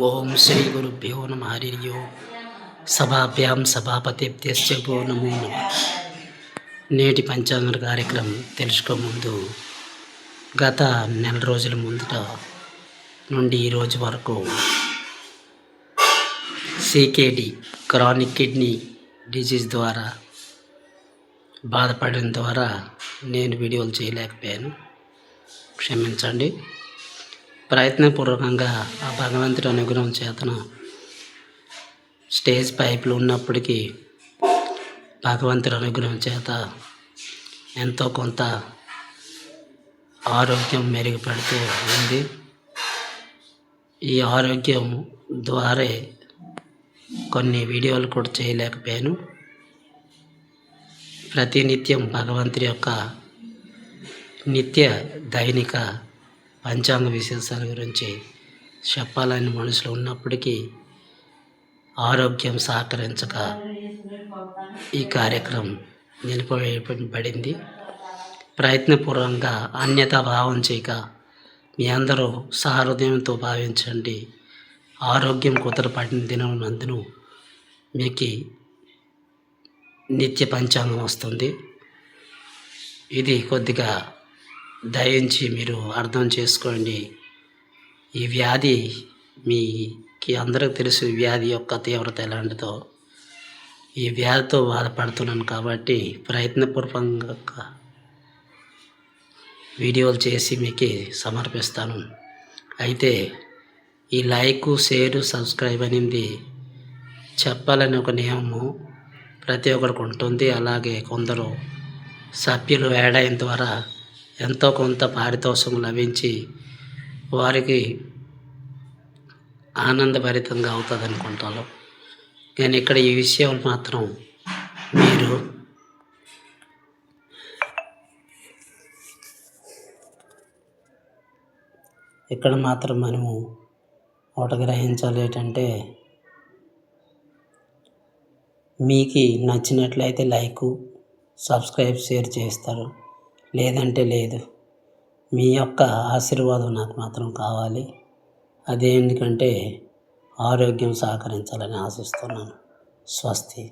ఓం శ్రీ గురుభ్యో నమ హరి ఓం సభాభ్యాం సభాపతిభ్యశ్చ భో నమో నమః. నేటి పంచాంగ కార్యక్రమం తెలుసుకోముందు గత నెల రోజుల ముందట నుండి ఈ రోజు వరకు సికేడి క్రానిక్ కిడ్నీ డిజీజ్ ద్వారా బాధపడడం ద్వారా నేను వీడియోలు చేయలేకపోయాను, క్షమించండి. ప్రయత్నపూర్వకంగా ఆ భగవంతుడి అనుగ్రహం చేతన స్టేజ్ పైపులు ఉన్నప్పటికీ భగవంతుడి అనుగ్రహం చేత ఎంతో కొంత ఆరోగ్యం మెరుగుపడుతూ ఉంది. ఈ ఆరోగ్యం ద్వారా కొన్ని వీడియోలు కూడా చేయలేకపోయాను. ప్రతినిత్యం భగవంతుడి యొక్క నిత్య దైనిక పంచాంగ విశేషాల గురించి చెప్పాలని మనసులో ఉన్నప్పటికీ ఆరోగ్యం సహకరించక ఈ కార్యక్రమం నిలిపివేయబడింది. ప్రయత్నపూర్వకంగా అన్యతా భావం చేయక మీ అందరూ సహృదయంతో భావించండి. ఆరోగ్యం కుదరపడిన దినం నందును మీకు నిత్య పంచాంగం వస్తుంది. ఇది కొద్దిగా దయించి మీరు అర్థం చేసుకోండి. ఈ వ్యాధి మీకు అందరికీ తెలుసు, ఈ వ్యాధి యొక్క తీవ్రత ఎలాంటిదో. ఈ వ్యాధితో బాధపడుతున్నాను కాబట్టి ప్రయత్నపూర్వకంగా వీడియోలు చేసి మీకు సమర్పిస్తాను. అయితే ఈ లైక్, షేరు, సబ్స్క్రైబ్ అనేది చెప్పాలని ఒక నియమము ప్రతి ఒక్కరికి ఉంటుంది. అలాగే కొందరు సభ్యులు యాడ్ అయిన ద్వారా ఎంతో కొంత పారితోషికం లభించి వారికి ఆనందభరితంగా అవుతుంది అనుకుంటాను. నేను ఇక్కడ ఈ విషయాలు మాత్రం మీరు ఇక్కడ మాత్రం మనము ఒకటి గ్రహించాలి ఏంటంటే, మీకు నచ్చినట్లయితే లైకు, సబ్స్క్రైబ్, షేర్ చేస్తారు, లేదంటే లేదు. మీ యొక్క ఆశీర్వాదం నాకు మాత్రం కావాలి. అదే ఎందుకంటే ఆరోగ్యం సహకరించాలని ఆశిస్తున్నాను. స్వస్తి.